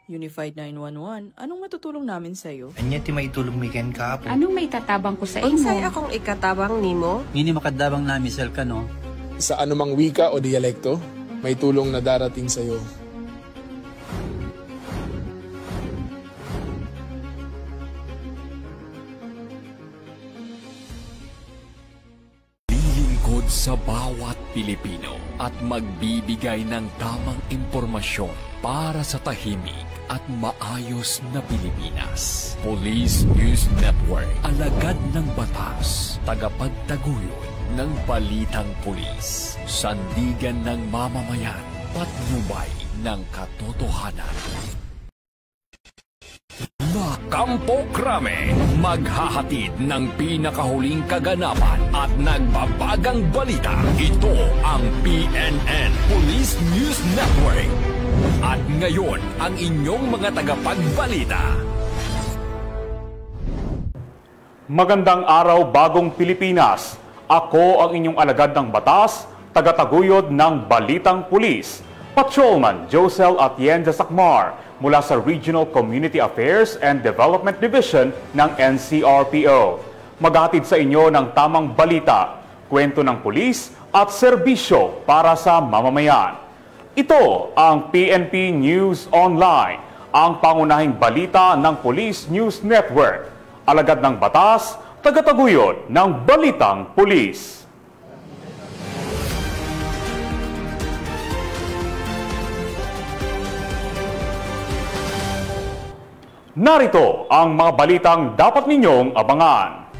Unified 911, anong matutulong namin sa'yo? Anya ti maitulong mi ken kapo. Anong may tatabang ko sa imo? Unsay akong ikatabang nimo? Ngini makadabang na misal ka no? Sa anumang wika o dialekto, may tulong na darating sa iyo. Lilingkod sa bawat Pilipino at magbibigay ng tamang impormasyon para sa tahimik at maayos na Pilipinas. Police News Network, alagad ng batas, tagapagtaguyod ng balitang pulis, sandigan ng mamamayan, patnubay ng katotohanan. La Campo Crame, maghahatid ng pinakahuling kaganapan at nagbabagang balita. Ito ang PNN Police News Network. At ngayon, ang inyong mga tagapagbalita. Magandang araw, bagong Pilipinas. Ako ang inyong alagad ng batas, tagataguyod ng Balitang Pulis, Patrolman Josel Atienza Sacmar, mula sa Regional Community Affairs and Development Division ng NCRPO. Maghatid sa inyo ng tamang balita, kwento ng pulis at serbisyo para sa mamamayan. Ito ang PNP News Online, ang pangunahing balita ng Police News Network. Alagad ng batas, tagataguyod ng Balitang Pulis. Narito ang mga balitang dapat ninyong abangan.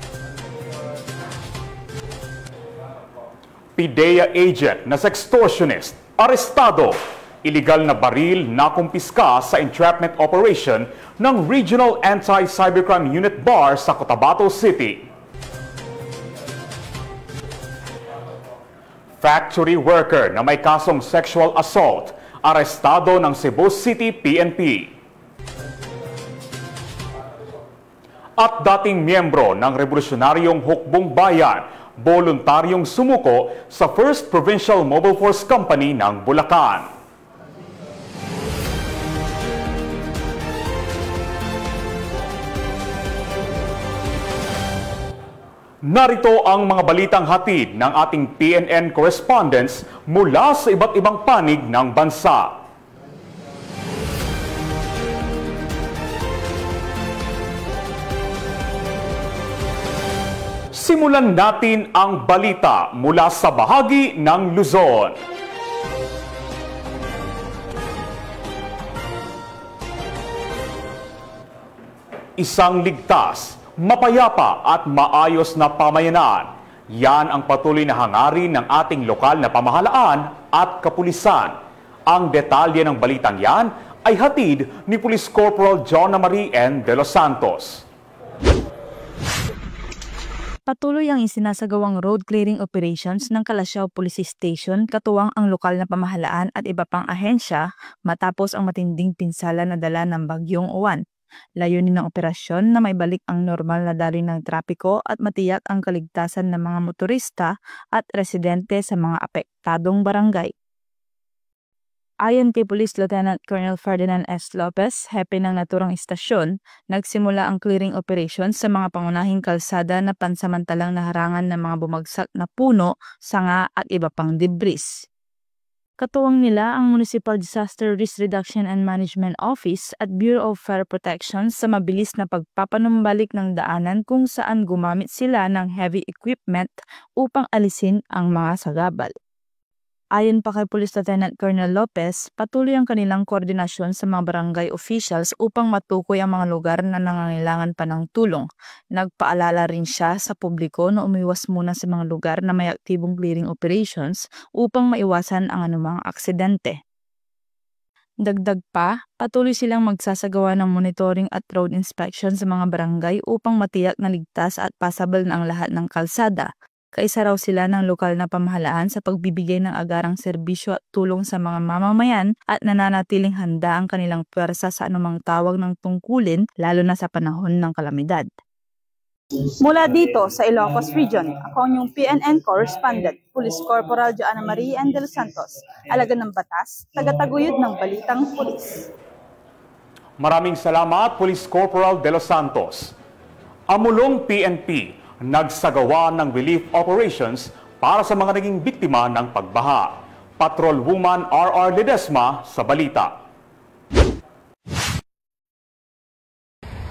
PIDEA agent na sextortionist, arestado. Iligal na baril na kumpiska sa entrapment operation ng Regional Anti-Cybercrime Unit Bar sa Cotabato City. Factory worker na may kasong sexual assault, arestado ng Cebu City PNP. At dating miyembro ng Revolusyonaryong Hukbong Bayan, voluntaryong sumuko sa First Provincial Mobile Force Company ng Bulacan. Narito ang mga balitang hatid ng ating PNN correspondents mula sa iba't ibang panig ng bansa. Simulan natin ang balita mula sa bahagi ng Luzon. Isang ligtas, mapayapa at maayos na pamayanan. Yan ang patuloy na hangarin ng ating lokal na pamahalaan at kapulisan. Ang detalye ng balitang yan ay hatid ni Police Corporal John Marie N. De Los Santos. Patuloy ang isinasagawang road clearing operations ng Calasiao Police Station katuwang ang lokal na pamahalaan at iba pang ahensya matapos ang matinding pinsala na dala ng Bagyong Uwan. Layunin ng operasyon na may balik ang normal na daloy ng trapiko at matiyak ang kaligtasan ng mga motorista at residente sa mga apektadong barangay. Ayon kay Police Lieutenant Colonel Ferdinand S. Lopez, hepe ng naturang istasyon, nagsimula ang clearing operations sa mga pangunahing kalsada na pansamantalang naharangan ng mga bumagsak na puno, sanga at iba pang debris. Katuwang nila ang Municipal Disaster Risk Reduction and Management Office at Bureau of Fire Protection sa mabilis na pagpapanumbalik ng daanan kung saan gumamit sila ng heavy equipment upang alisin ang mga sagabal. Ayon pa kay Police Lieutenant Colonel Lopez, patuloy ang kanilang koordinasyon sa mga barangay officials upang matukoy ang mga lugar na nangangailangan pa ng tulong. Nagpaalala rin siya sa publiko na umiwas muna sa mga lugar na may aktibong clearing operations upang maiwasan ang anumang aksidente. Dagdag pa, patuloy silang magsasagawa ng monitoring at road inspection sa mga barangay upang matiyak na ligtas at passable na ang lahat ng kalsada. Kaisa raw sila ng lokal na pamahalaan sa pagbibigay ng agarang serbisyo at tulong sa mga mamamayan at nananatiling handa ang kanilang pwersa sa anumang tawag ng tungkulin lalo na sa panahon ng kalamidad. Mula dito sa Ilocos Region, ako ang inyong PNN correspondent, Police Corporal Joanna Marie N. De Los Santos, alagad ng batas, tagataguyod ng Balitang Pulis. Maraming salamat, Police Corporal De Los Santos. Amulong PNP, nagsagawa ng relief operations para sa mga naging biktima ng pagbaha. Patrol Woman R.R. Ledesma sa balita.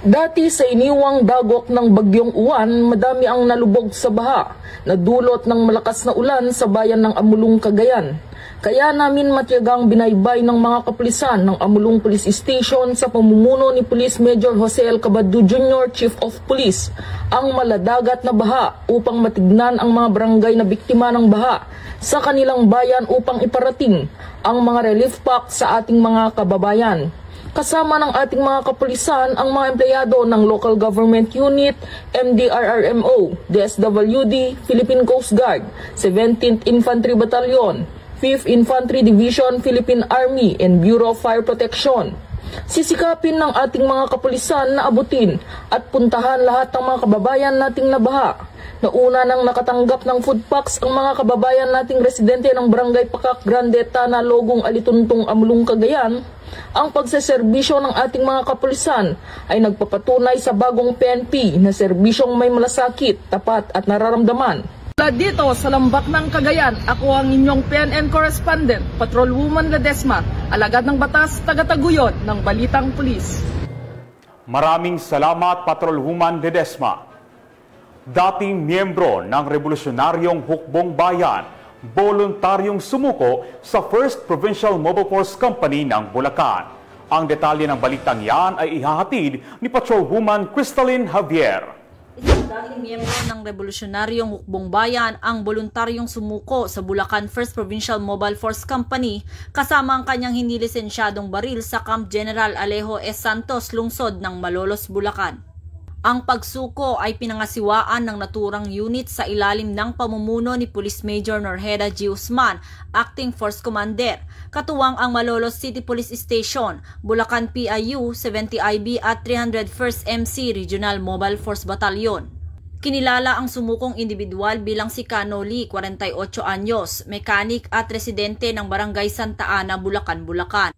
Dati sa iniwang dagok ng Bagyong Uwan, madami ang nalubog sa baha na dulot ng malakas na ulan sa bayan ng Amulong, Cagayan. Kaya namin matyagang binaybay ng mga kapulisan ng Amulong Police Station sa pamumuno ni Police Major Jose L. Cabado Jr., Chief of Police, ang maladagat na baha upang matignan ang mga barangay na biktima ng baha sa kanilang bayan upang iparating ang mga relief pack sa ating mga kababayan. Kasama ng ating mga kapulisan ang mga empleyado ng Local Government Unit, MDRRMO, DSWD, Philippine Coast Guard, 17th Infantry Battalion, 5th Infantry Division, Philippine Army, and Bureau of Fire Protection. Sisikapin ng ating mga kapulisan na abutin at puntahan lahat ng mga kababayan nating nabaha. Nauna nang nakatanggap ng food packs ang mga kababayan nating residente ng Barangay Pakak Grande, Tana, Logong, Alituntong, Amulong, Cagayan. Ang pagseserbisyo ng ating mga kapulisan ay nagpapatunay sa bagong PNP na serbisyong may malasakit, tapat at nararamdaman. Mula dito sa Lambak ng Cagayan, ako ang inyong PNN correspondent, Patrol Woman Ledesma, alagad ng batas, tagataguyod ng Balitang Pulis. Maraming salamat, Patrol Woman Ledesma. Dating miyembro ng Revolusyonaryong Hukbong Bayan, voluntaryong sumuko sa 1st Provincial Mobile Force Company ng Bulacan. Ang detalye ng balitang yan ay ihahatid ni Patrol Woman Crystalline Javier. Isang dating miyembro ng Revolusyonaryong Hukbong Bayan ang voluntaryong sumuko sa Bulacan 1st Provincial Mobile Force Company kasama ang kanyang hindi lisensyadong baril sa Camp General Alejo S. Santos, lungsod ng Malolos, Bulacan. Ang pagsuko ay pinangasiwaan ng naturang unit sa ilalim ng pamumuno ni Police Major Norheda G. Usman, Acting Force Commander, katuwang ang Malolos City Police Station, Bulacan PIU, 70IB at 301st MC Regional Mobile Force Battalion. Kinilala ang sumukong individual bilang si Canoli, 48 anyos, mekanik at residente ng Barangay Santa Ana, Bulacan, Bulacan.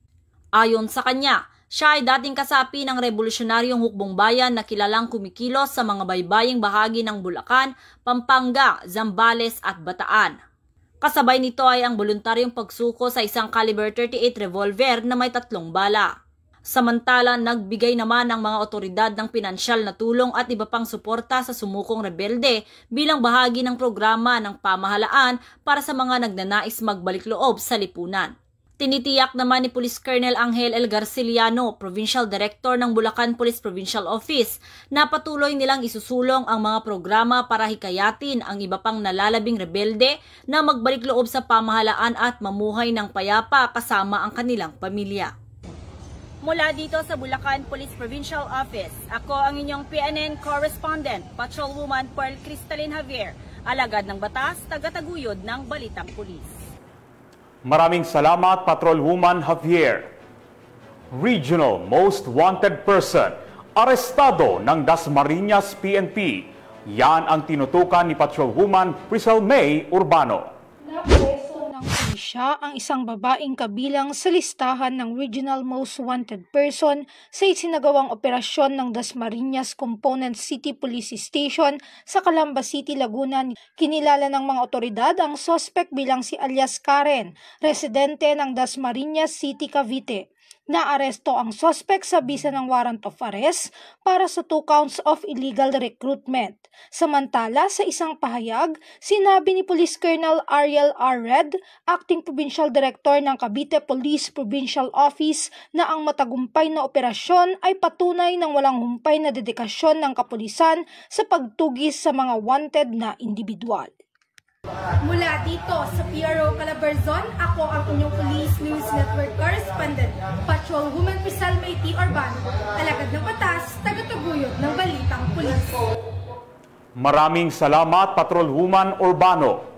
Ayon sa kanya, siya ay dating kasapi ng Revolusyonaryong Hukbong Bayan na kilalang kumikilos sa mga baybaying bahagi ng Bulacan, Pampanga, Zambales at Bataan. Kasabay nito ay ang voluntaryong pagsuko sa isang caliber 38 revolver na may 3 bala. Samantala, nagbigay naman ang mga otoridad ng pinansyal na tulong at iba pang suporta sa sumukong rebelde bilang bahagi ng programa ng pamahalaan para sa mga nagnanais magbalik loob sa lipunan. Tinitiyak naman ni Police Colonel Angel L. Garciliano, Provincial Director ng Bulacan Police Provincial Office, na patuloy nilang isusulong ang mga programa para hikayatin ang iba pang nalalabing rebelde na magbalik loob sa pamahalaan at mamuhay ng payapa kasama ang kanilang pamilya. Mula dito sa Bulacan Police Provincial Office, ako ang inyong PNN Correspondent, Patrolwoman Pearl Crystalline Javier, alagad ng batas, tagataguyod ng Balitang Pulis. Maraming salamat, Patrol Woman Javier. Regional Most Wanted Person, arestado ng Dasmariñas PNP. Yan ang tinutukan ni Patrol Woman Priscel May Urbano. Napreso ng pulisya ang isang babaeng kabilang sa listahan ng Regional Most Wanted Person sa isinagawang operasyon ng Dasmariñas Component City Police Station sa Calamba City, Laguna. Kinilala ng mga otoridad ang suspect bilang si alias Karen, residente ng Dasmariñas City, Cavite. Naaresto ang suspect sa bisa ng warrant of arrest para sa 2 counts of illegal recruitment. Samantala, sa isang pahayag, sinabi ni Police Colonel Ariel R. Red, Acting Provincial Director ng Cavite Police Provincial Office, na ang matagumpay na operasyon ay patunay ng walang humpay na dedikasyon ng kapulisan sa pagtugis sa mga wanted na individual. Mula dito sa PRO Calabarzon, ako ang inyong Police News Network Correspondent, Patrol Woman Priscel May Urbano, alagad ng batas, tagataguyod ng Balitang Pulis. Maraming salamat, Patrol Woman Urbano.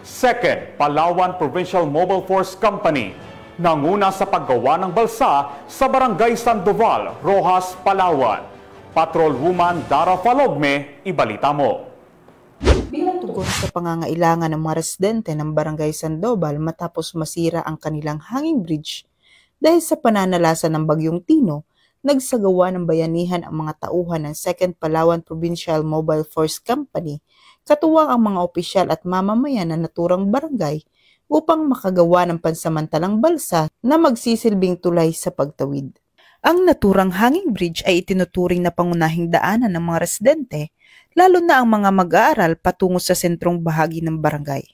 2nd Palawan Provincial Mobile Force Company, nanguna sa paggawa ng balsa sa Barangay Sandoval, Rojas, Palawan. Patrol Woman Dara Falogme, ibalita mo. Bilang tugon sa pangangailangan ng mga residente ng Barangay Sandoval matapos masira ang kanilang hanging bridge dahil sa pananalasa ng Bagyong Tino, nagsagawa ng bayanihan ang mga tauhan ng 2nd Palawan Provincial Mobile Force Company, katuwang ang mga opisyal at mamamayan na naturang barangay upang makagawa ng pansamantalang balsa na magsisilbing tulay sa pagtawid. Ang naturang hanging bridge ay itinuturing na pangunahing daanan ng mga residente, lalo na ang mga mag-aaral patungo sa sentrong bahagi ng barangay.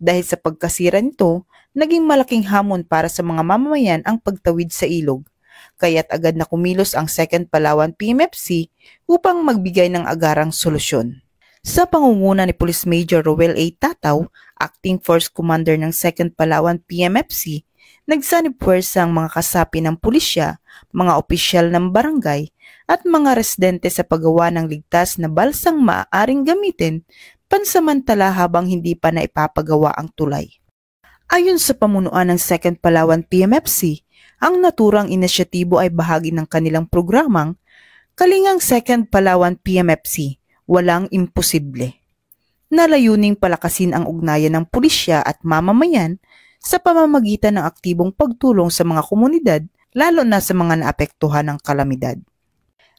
Dahil sa pagkasira nito, naging malaking hamon para sa mga mamamayan ang pagtawid sa ilog. Kaya't agad na kumilos ang 2nd Palawan PMFC upang magbigay ng agarang solusyon. Sa pangunguna ni Police Major Roel A. Tataw, Acting Force Commander ng 2nd Palawan PMFC, nagsanib puwersa ang mga kasapi ng pulisya, mga opisyal ng barangay, at mga residente sa paggawa ng ligtas na balsang maaaring gamitin pansamantala habang hindi pa naipapagawa ang tulay. Ayon sa pamunuan ng 2nd Palawan PMFC, ang naturang inisyatibo ay bahagi ng kanilang programang Kalingang 2nd Palawan PMFC, Walang Imposible, na layuning palakasin ang ugnayan ng pulisya at mamamayan sa pamamagitan ng aktibong pagtulong sa mga komunidad, lalo na sa mga naapektuhan ng kalamidad.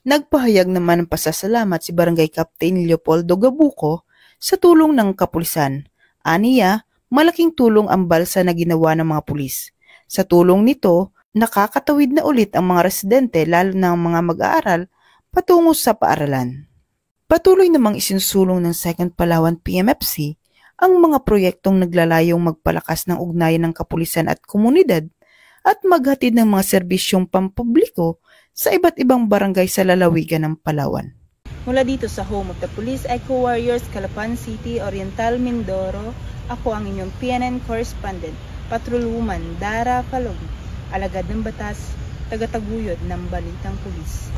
Nagpahayag naman ng pasasalamat si Barangay Captain Leopoldo Gabuco sa tulong ng kapulisan. Aniya, malaking tulong ang balsa na ginawa ng mga pulis. Sa tulong nito, nakakatawid na ulit ang mga residente lalo na ang mga mag-aaral patungo sa paaralan. Patuloy namang isinsulong ng 2nd Palawan PMFC ang mga proyektong naglalayong magpalakas ng ugnayan ng kapulisan at komunidad at maghatid ng mga serbisyong pampubliko sa iba't ibang barangay sa lalawigan ng Palawan. Mula dito sa home of the Police Eco Warriors, Calapan City, Oriental, Mindoro, ako ang inyong PNN correspondent, Patrolwoman Dara Falogme, alagad ng batas, tagataguyod ng balitang pulis.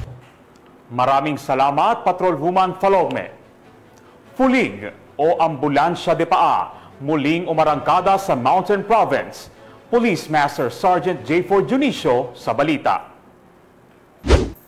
Maraming salamat, Patrolwoman Falogme. Fulig o ambulansya de paa, muling umarangkada sa Mountain Province. Police Master Sergeant J4 Junicio sa balita.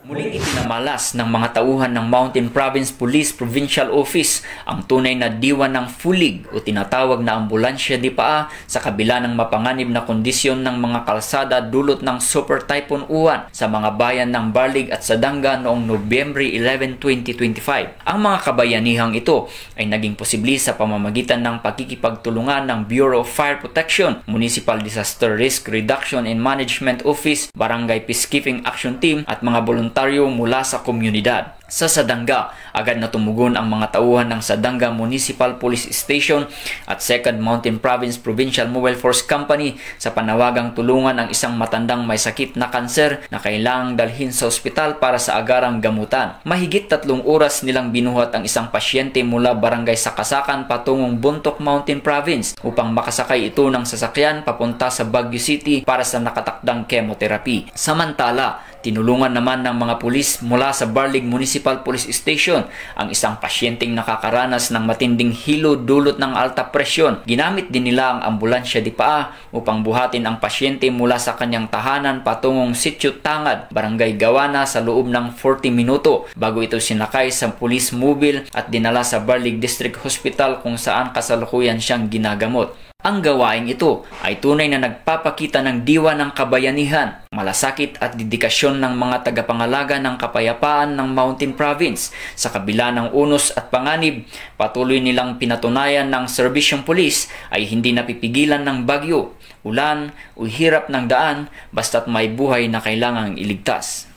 Muling ipinamalas ng mga tauhan ng Mountain Province Police Provincial Office ang tunay na diwa ng fulig o tinatawag na ambulansya di paa sa kabila ng mapanganib na kondisyon ng mga kalsada dulot ng Super Typhoon Uwan sa mga bayan ng Barlig at Sadanga noong Nobyembre 11, 2025. Ang mga kabayanihang ito ay naging posible sa pamamagitan ng pakikipagtulungan ng Bureau of Fire Protection, Municipal Disaster Risk Reduction and Management Office, Barangay Peacekeeping Action Team at mga voluntaryo mula sa komunidad. Sa Sadanga, agad na tumugon ang mga tauhan ng Sadanga Municipal Police Station at 2nd Mountain Province Provincial Mobile Force Company sa panawagang tulungan ang isang matandang may sakit na kanser na kailangang dalhin sa ospital para sa agarang gamutan. Mahigit 3 oras nilang binuhat ang isang pasyente mula Barangay Sakasakan patungong Bontoc Mountain Province upang makasakay ito ng sasakyan papunta sa Baguio City para sa nakatakdang chemotherapy. Samantala, tinulungan naman ng mga pulis mula sa Barlig Municipal Police Station ang isang pasyenteng nakakaranas ng matinding hilo dulot ng alta presyon. Ginamit din nila ang ambulansya di paa upang buhatin ang pasyente mula sa kanyang tahanan patungong Sitio Tangad, Barangay Gawana sa loob ng 40 minuto bago ito sinakay sa police mobile at dinala sa Barlig District Hospital kung saan kasalukuyan siyang ginagamot. Ang gawaing ito ay tunay na nagpapakita ng diwa ng kabayanihan, malasakit at dedikasyon ng mga tagapangalaga ng kapayapaan ng Mountain Province. Sa kabila ng unos at panganib, patuloy nilang pinatunayan ng serbisyong pulis ay hindi napipigilan ng bagyo, ulan o hirap ng daan basta't may buhay na kailangang iligtas.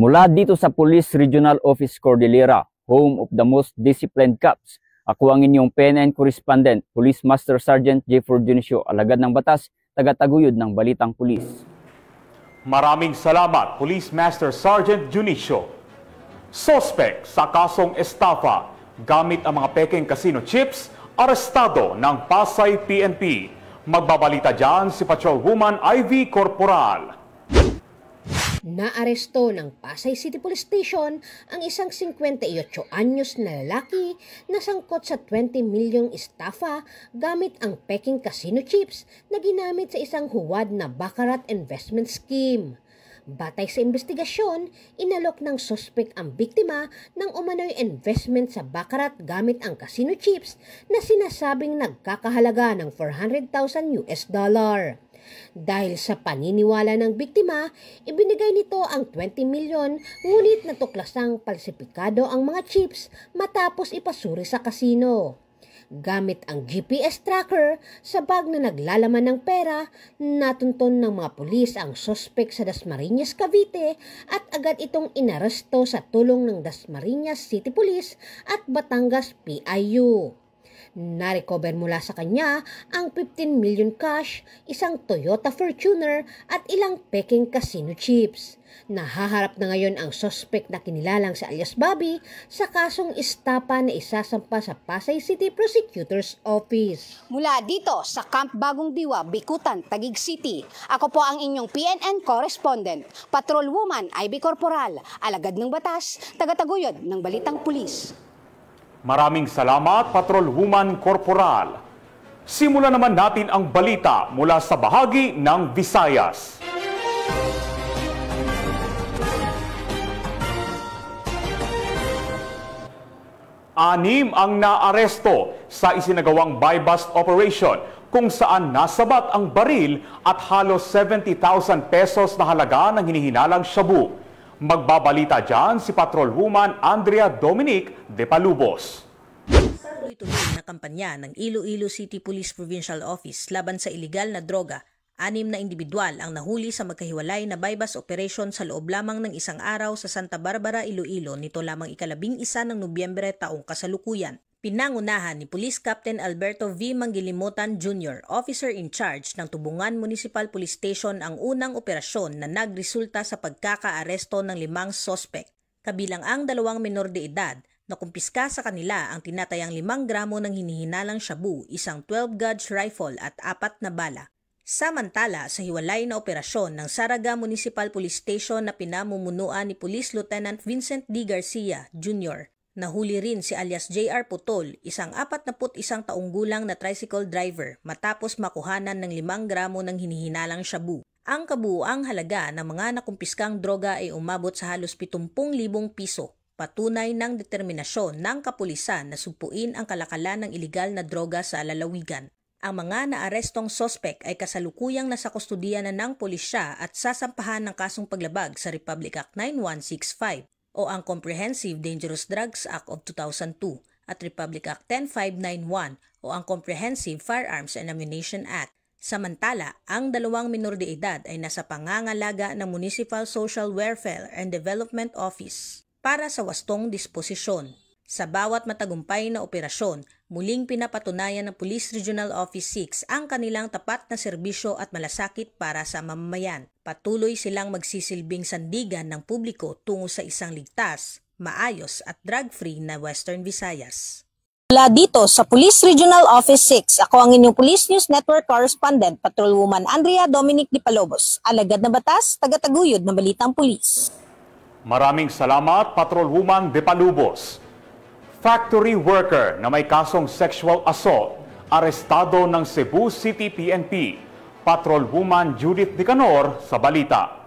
Mula dito sa Police Regional Office Cordillera, home of the most disciplined cops, ako ang inyong PNN correspondent, Police Master Sergeant J4 Junicio, alagad ng batas, tagataguyod ng balitang pulis. Maraming salamat, Police Master Sergeant Junicio. Suspect sa kasong estafa gamit ang mga peking casino chips, arestado ng Pasay PNP. Magbabalita dyan si Patrolwoman Ivy Corporal. Naaresto ng Pasay City Police Station ang isang 58 anyos na lalaki na sangkot sa 20 milyong estafa gamit ang peking casino chips na ginamit sa isang huwad na baccarat investment scheme. Batay sa investigasyon, inalok ng suspect ang biktima ng umano'y investment sa baccarat gamit ang casino chips na sinasabing nagkakahalaga ng $400,000. Dahil sa paniniwala ng biktima, ibinigay nito ang 20 milyon ngunit natuklasang palsipikado ang mga chips matapos ipasuri sa kasino. Gamit ang GPS tracker sa bag na naglalaman ng pera, natunton ng mga pulis ang sospek sa Dasmariñas, Cavite at agad itong inaresto sa tulong ng Dasmariñas City Police at Batangas PIU. Narecover mula sa kanya ang 15 million cash, isang Toyota Fortuner at ilang peking casino chips. Nahaharap na ngayon ang suspect na kinilalang si alias Bobby sa kasong estapa na isasampa sa Pasay City Prosecutor's Office. Mula dito sa Camp Bagong Diwa, Bikutan, Taguig City, ako po ang inyong PNN correspondent, Patrolwoman Ivy Corporal, alagad ng batas, tagataguyod ng Balitang Pulis. Maraming salamat, Patrolwoman Corporal. Simulan naman natin ang balita mula sa bahagi ng Visayas. Anim ang naaresto sa isinagawang buy-bust operation kung saan nasabat ang baril at halos 70,000 pesos na halaga ng hinihinalang shabu. Magbabalita dyan si Patrolwoman Andrea Dominic de Palubos. Sa tuloy-tuloy na kampanya ng Iloilo City Police Provincial Office laban sa iligal na droga, 6 na individual ang nahuli sa magkahiwalay na buy-bust operation sa loob lamang ng isang araw sa Santa Barbara, Iloilo nito lamang ika-11 ng Nobyembre taong kasalukuyan. Pinangunahan ni Police Captain Alberto V. Manggilimutan Jr., officer in charge ng Tubungan Municipal Police Station ang unang operasyon na nagresulta sa pagkakaaresto ng 5 sospek, kabilang ang 2 menor de edad na kumpiska sa kanila ang tinatayang 5 gramo ng hinihinalang shabu, isang 12-gauge rifle at 4 na bala. Samantala, sa hiwalay na operasyon ng Saraga Municipal Police Station na pinamumunuan ni Police Lieutenant Vincent D. Garcia Jr., nahuli rin si alias J.R. Putol, isang 41 taong gulang na tricycle driver matapos makuhanan ng 5 gramo ng hinihinalang shabu. Ang kabuuang halaga ng mga nakumpiskang droga ay umabot sa halos 70,000 piso. Patunay ng determinasyon ng kapulisan na sumpuin ang kalakalan ng iligal na droga sa lalawigan. Ang mga naarestong sospek ay kasalukuyang nasa kustudiya na ng pulisya at sasampahan ng kasong paglabag sa Republic Act 9165 o ang Comprehensive Dangerous Drugs Act of 2002 at Republic Act 10591 o ang Comprehensive Firearms and Ammunition Act. Samantala, ang 2 menor de edad ay nasa pangangalaga ng Municipal Social Welfare and Development Office para sa wastong disposisyon. Sa bawat matagumpay na operasyon, muling pinapatunayan ng Police Regional Office 6 ang kanilang tapat na serbisyo at malasakit para sa mamamayan. Patuloy silang magsisilbing sandigan ng publiko tungo sa isang ligtas, maayos at drug-free na Western Visayas. Mula dito sa Police Regional Office 6, ako ang inyong Police News Network correspondent, Patrolwoman Andrea Dominic de Palubos, alagad ng batas, tagataguyod ng Balitang Pulis. Maraming salamat, Patrolwoman de Palubos. Factory worker na may kasong sexual assault, arestado ng Cebu City PNP. Patrolwoman Judith Nicanor sa balita.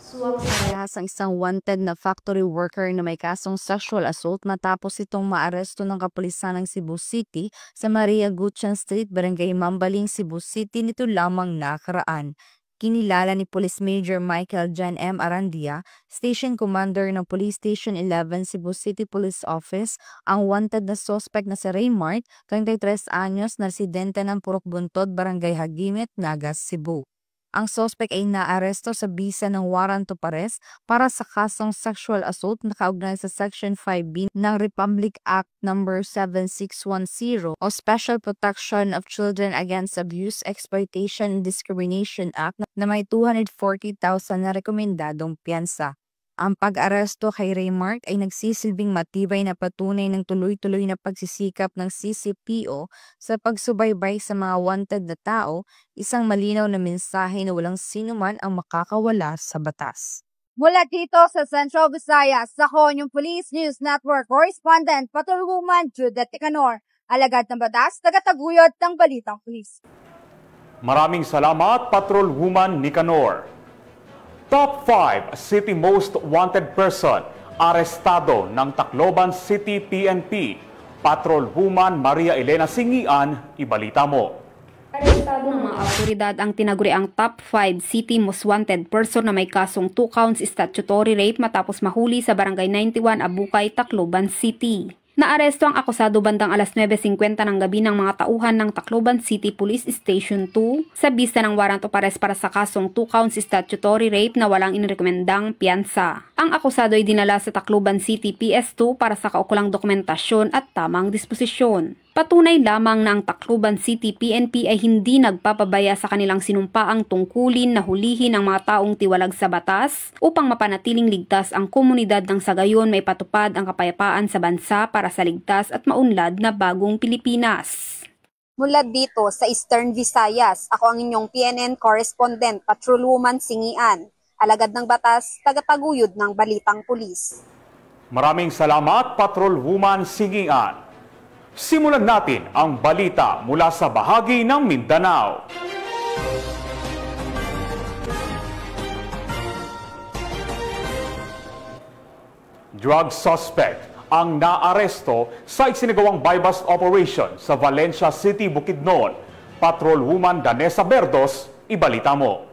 Suwak sa rehas ang isang wanted na factory worker na may kasong sexual assault matapos itong maaresto ng kapulisan ng Cebu City sa Maria Gutierrez Street, Barangay Mambaling, Cebu City nito lamang nakaraan. Kinilala ni Police Major Michael John M. Arandia, Station Commander ng Police Station 11 Cebu City Police Office, ang wanted na suspect na si Raymart, 33 anyos, na residente ng Purok Buntod, Barangay Hagimit, Nagas, Cebu. Ang suspect ay naaresto sa bisa ng warrant of arrest para sa kasong sexual assault na kaugnay sa Section 5B ng Republic Act No. 7610 o Special Protection of Children Against Abuse, Exploitation and Discrimination Act na may 240,000 na rekomendadong piyansa. Ang pag-aresto kay Raymart ay nagsisilbing matibay na patunay ng tuloy-tuloy na pagsisikap ng CCPO sa pagsubaybay sa mga wanted na tao, isang malinaw na mensahe na walang sinuman ang makakawala sa batas. Mula dito sa Central Visayas, ako yung Police News Network correspondent, Patrolwoman Judith Nicanor, alagad ng batas, tagataguyod ng Balitang Pulis. Maraming salamat, Patrolwoman Nicanor. Top 5 City Most Wanted Person, arestado ng Tacloban City PNP. Patrolwoman Maria Elena Singian, ibalita mo. Arestado ng mga awtoridad ang tinaguriang top 5 city most wanted person na may kasong 2 counts statutory rape matapos mahuli sa Barangay 91 Abukay, Tacloban City. Naaresto ang akusado bandang alas 9:50 ng gabi ng mga tauhan ng Tacloban City Police Station 2 sa bisa ng warrant of arrest para sa kasong 2 counts statutory rape na walang inirekomendang piyansa. Ang akusado ay dinala sa Tacloban City PS2 para sa kaukulang dokumentasyon at tamang disposisyon. Patunay lamang na ang Tacloban City PNP ay hindi nagpapabaya sa kanilang sinumpaang tungkulin na hulihin ang mga taong tiwalag sa batas upang mapanatiling ligtas ang komunidad nang sa gayon may patupad ang kapayapaan sa bansa para sa ligtas at maunlad na bagong Pilipinas. Mula dito sa Eastern Visayas, ako ang inyong PNN correspondent, Patrolwoman Singian, alagad ng batas, tagataguyod ng Balitang Pulis. Maraming salamat, Patrolwoman Singian. Simulan natin ang balita mula sa bahagi ng Mindanao. Drug suspect ang naaresto sa isinagawang buy-bust operation sa Valencia City, Bukidnon. Patrolwoman Danessa Berdos, ibalita mo.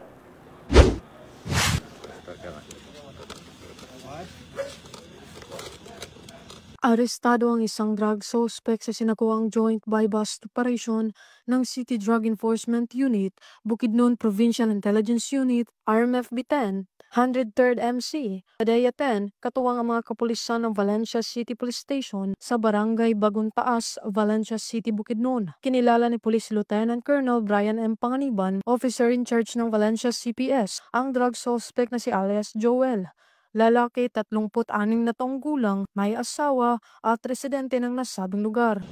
Arestado ang isang drug suspect sa sinagawang joint buy-bust operation ng City Drug Enforcement Unit, Bukidnon Provincial Intelligence Unit, RMFB-10, 103rd MC, Padilla 10, katuwang ang mga kapulisan ng Valencia City Police Station sa Barangay Bagong Taas, Valencia City, Bukidnon. Kinilala ni Police Lieutenant Colonel Brian M. Panganiban, officer in charge ng Valencia CPS, ang drug suspect na si alias Joel. Lalaki, 36 na taong gulang, may asawa at residente ng nasabing lugar.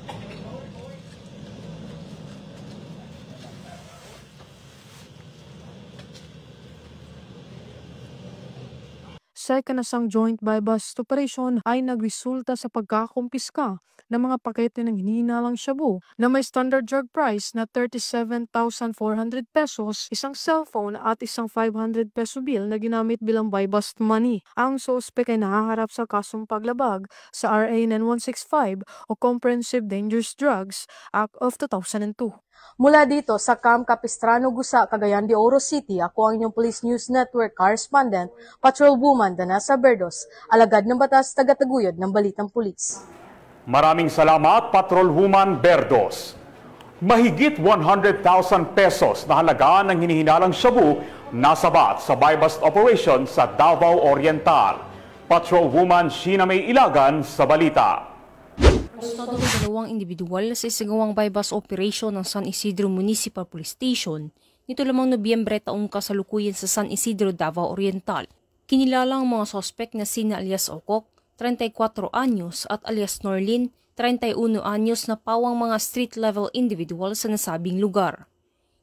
Sa ikanasang joint buy-bust operation ay nagresulta sa pagkakumpiska ng mga pakete ng hinihinalang shabu na may standard drug price na 37,400 pesos, isang cellphone at isang 500 peso bill na ginamit bilang buy-bust money. Ang suspect ay nakaharap sa kasong paglabag sa RA 9165 o Comprehensive Dangerous Drugs Act of 2002. Mula dito sa Camp Capistrano, Gusa, Cagayan de Oro City, ako ang inyong Police News Network correspondent, Patrolwoman Danessa Berdos, alagad ng batas, tagataguyod ng Balitang Pulis. Maraming salamat, Patrolwoman Berdos. Mahigit 100,000 pesos na halaga ng hinihinalang shabu nasabat sa buy-bust operation sa Davao Oriental. Patrolwoman Sheena May Ilagan sa balita. Arestado ang dalawang individual sa isagawang buy-bust operation ng San Isidro Municipal Police Station nito lamang Nobyembre taong kasalukuyan sa San Isidro, Davao Oriental. Kinilala ang mga sospek na sina alias Okok, 34 anyos at alias Norlin, 31 anyos na pawang mga street-level individual sa nasabing lugar.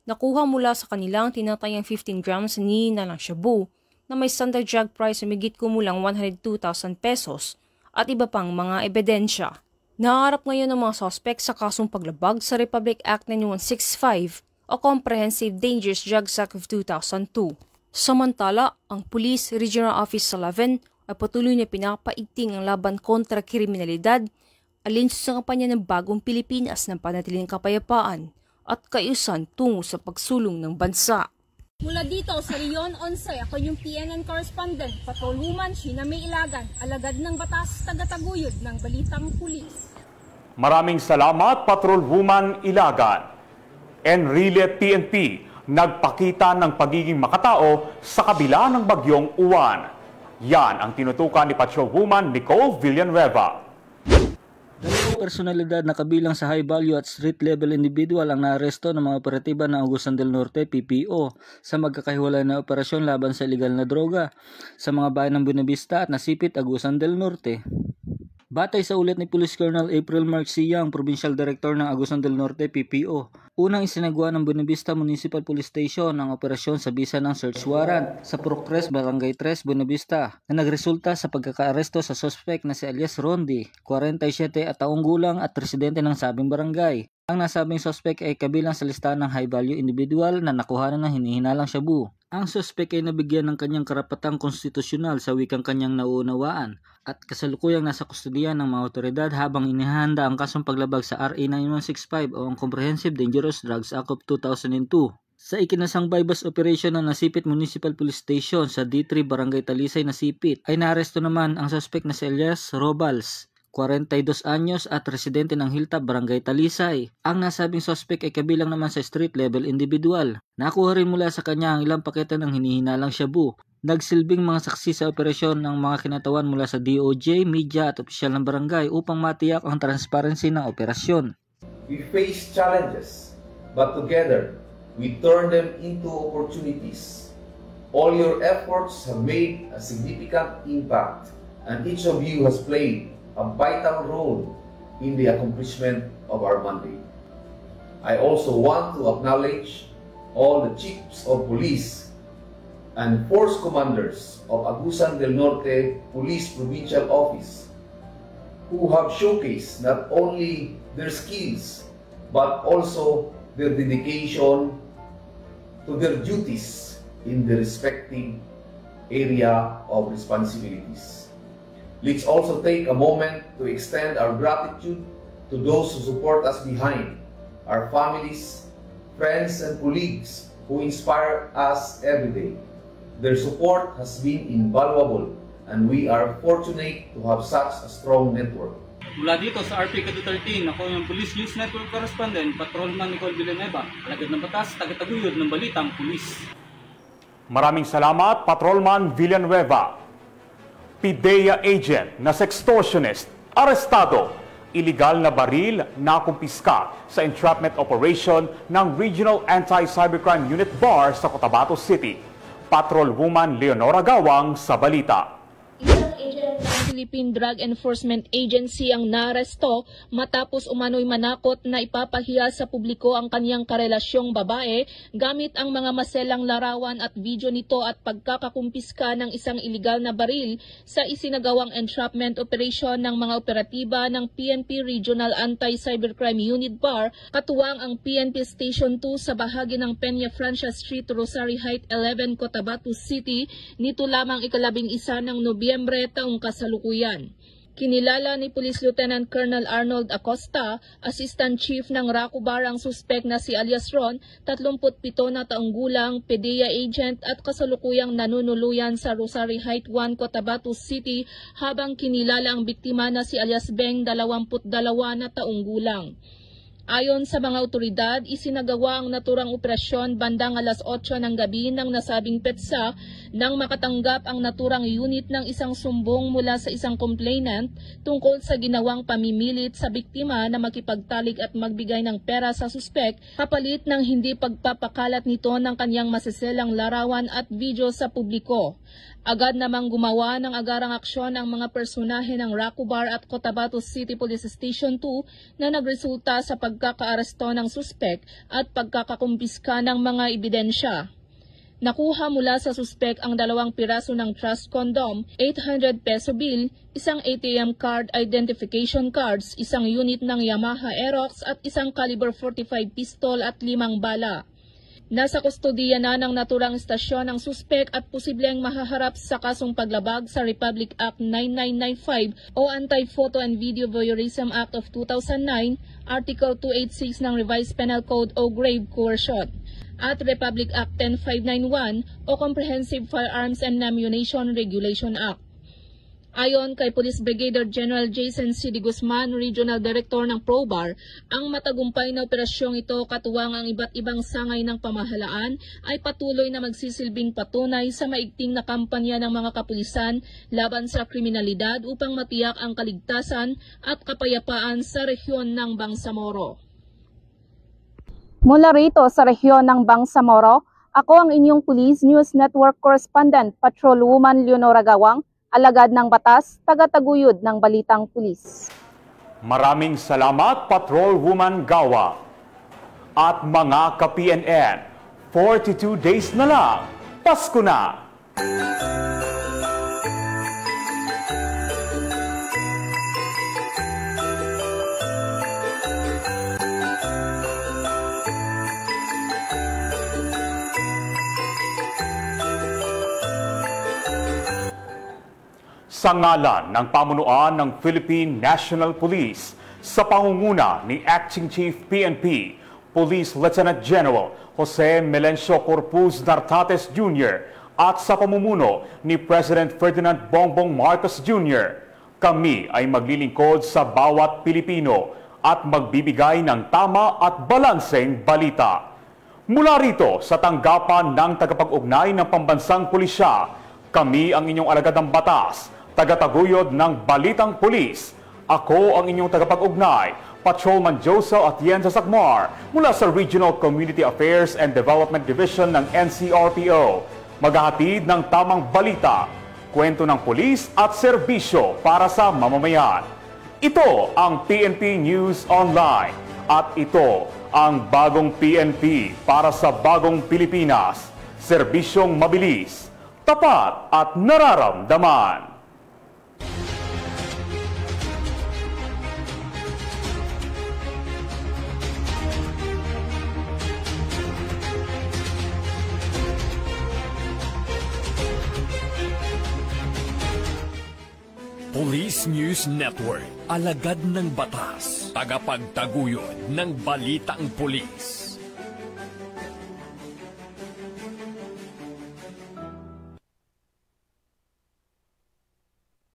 Nakuha mula sa kanilang tinatayang 15 grams na hinihinalang shabu na may standard drug price na migit kumulang 102,000 pesos at iba pang mga ebidensya. Naharap ngayon ng mga sospek sa kasong paglabag sa Republic Act 9165 o Comprehensive Dangerous Drugs Act of 2002. Samantala, ang Police Regional Office 11 ay patuloy na pinapaigting ang laban kontra kriminalidad alinsun sa kampanya ng Bagong Pilipinas ng panatiling kapayapaan at kaayusan tungo sa pagsulong ng bansa. Mula dito sa Rion 11, ako yung PNN correspondent, Patrolwoman Sheena May Ilagan, alagad ng batas, tagataguyod ng Balitang Pulis. Maraming salamat, Patrolwoman Ilagan. Enrile PNP, nagpakita ng pagiging makatao sa kabila ng bagyong Uwan. Yan ang tinutukan ni Patrolwoman Nicole Villanueva. Dalawang personalidad na kabilang sa high value at street level individual ang naaresto ng mga operatiba ng Agusan del Norte PPO sa magkakahiwalay na operasyon laban sa ilegal na droga sa mga bayan ng Buenavista at Nasipit, Agusan del Norte. Batay sa ulat ni Police Colonel April Mark Siyang, Provincial Director ng Agusan del Norte PPO, unang isinagawa ng Buenavista Municipal Police Station ang operasyon sa bisa ng search warrant sa Procres, Barangay 3, Buenavista na nagresulta sa pagkakaaresto sa suspect na si alias Rondi, 47 at taong gulang at residente ng sabing barangay. Ang nasabing suspect ay kabilang sa listahan ng high-value individual na nakuhanan ng hinihinalang shabu. Ang suspect ay nabigyan ng kanyang karapatang konstitusyonal sa wikang kanyang nauunawaan at kasalukuyang nasa kustodiya ng mga otoridad habang inihahanda ang kasong paglabag sa RA 9165 o ang Comprehensive Dangerous Drugs Act of 2002. Sa ikinasang bypass operation ng Nasipit Municipal Police Station sa D3 Barangay Talisay, Nasipit, ay naaresto naman ang suspect na si Elias Robals, 42 anyos at residente ng Hilltop, Barangay Talisay. Ang nasabing suspect ay kabilang naman sa street level individual. Nakuha rin mula sa kanya ang ilang pakete ng hinihinalang shabu. Nagsilbing mga saksi sa operasyon ng mga kinatawan mula sa DOJ, media at opisyal ng barangay upang matiyak ang transparency ng operasyon. We face challenges, but together, we turn them into opportunities. All your efforts have made a significant impact, and each of you has played a vital role in the accomplishment of our mandate. I also want to acknowledge all the chiefs of police and force commanders of Agusan del Norte Police Provincial Office who have showcased not only their skills but also their dedication to their duties in the respective area of responsibilities. Let's also take a moment to extend our gratitude to those who support us behind, our families, friends, and colleagues who inspire us every day. Their support has been invaluable, and we are fortunate to have such a strong network. Mula dito sa RP Kadu 13, ako yung Police News Network Correspondent, Patrolman Nicole Villanueva, alagad ng batas, tagataguyod ng balitang pulis. Maraming salamat, Patrolman Villanueva. PIDEA agent na sextortionist, arestado. Illegal na baril na kumpiska sa entrapment operation ng Regional Anti-Cybercrime Unit BAR sa Cotabato City. Patrolwoman Leonora Gawang sa balita. Isang agent ng Philippine Drug Enforcement Agency ang naaresto matapos umano'y manakot na ipapahiya sa publiko ang kanyang karelasyong babae gamit ang mga maselang larawan at video nito at pagkakakumpiska ng isang iligal na baril sa isinagawang entrapment operation ng mga operatiba ng PNP Regional Anti-Cybercrime Unit BAR katuwang ang PNP Station 2 sa bahagi ng Peña Francia Street, Rosary Heights 11, Cotabato City nito lamang ika-11 ng Nobyembre taong kasalukuyan. Kinilala ni Police Lieutenant Colonel Arnold Acosta, Assistant Chief ng RACUBAR ang suspect na si alias Ron, 37 na taong gulang, PIDEA agent at kasalukuyang nanunuluyan sa Rosary Heights 1, Cotabato City habang kinilala ang biktima na si alias Beng, 22 na taong gulang. Ayon sa mga otoridad, isinagawa ang naturang operasyon bandang alas 8 ng gabi ng nasabing petsa nang makatanggap ang naturang unit ng isang sumbong mula sa isang complainant tungkol sa ginawang pamimilit sa biktima na makipagtalik at magbigay ng pera sa suspek kapalit ng hindi pagpapakalat nito ng kanyang masiselang larawan at video sa publiko. Agad namang gumawa ng agarang aksyon ang mga personahe ng RACUBAR at Cotabato City Police Station 2 na nagresulta sa pagkakaaresto ng suspek at pagkakakumpiska ng mga ebidensya. Nakuha mula sa suspek ang 2 piraso ng trust condom, 800 peso bill, isang ATM card identification cards, isang unit ng Yamaha Aerox at isang caliber 45 pistol at 5 bala. Nasa kustodiya na ng naturang istasyon ang suspek at posibleng mahaharap sa kasong paglabag sa Republic Act 9995 o Anti-Photo and Video Voyeurism Act of 2009, Article 286 ng Revised Penal Code o Grave Coercion, at Republic Act 10591 o Comprehensive Firearms and Ammunition Regulation Act. Ayon kay Police Brigadier General Jason C. De Guzman, Regional Director ng PROBAR, ang matagumpay na operasyong ito katuwang ang iba't ibang sangay ng pamahalaan ay patuloy na magsisilbing patunay sa maigting na kampanya ng mga kapulisan laban sa kriminalidad upang matiyak ang kaligtasan at kapayapaan sa rehiyon ng Bangsamoro. Mula rito sa rehiyon ng Bangsamoro, ako ang inyong Police News Network Correspondent, Patrolwoman Leonora Gawang, alagad ng batas, tagataguyod ng balitang pulis. Maraming salamat, Patrolwoman Gawa. At mga ka-PNN, 42 days na lang, Pasko na! Sa ngalan ng pamunuan ng Philippine National Police, sa pangunguna ni Acting Chief PNP, Police Lieutenant General Jose Melencio Corpus Nartates Jr. at sa pamumuno ni President Ferdinand Bongbong Marcos Jr., kami ay maglilingkod sa bawat Pilipino at magbibigay ng tama at balanseng balita. Mula rito sa tanggapan ng tagapag-ugnay ng Pambansang Pulisya, kami ang inyong alagad ng batas, tagataguyod ng Balitang Pulis. Ako ang inyong tagapag-ugnay, Patrolman Josel Atienza Sacmar mula sa Regional Community Affairs and Development Division ng NCRPO. Maghahatid ng tamang balita, kwento ng pulis at serbisyo para sa mamamayan. Ito ang PNP News Online at ito ang bagong PNP para sa bagong Pilipinas. Serbisyong mabilis, tapat at nararamdaman. Police News Network, alagad ng batas, tagapagtaguyod ng balitang pulis.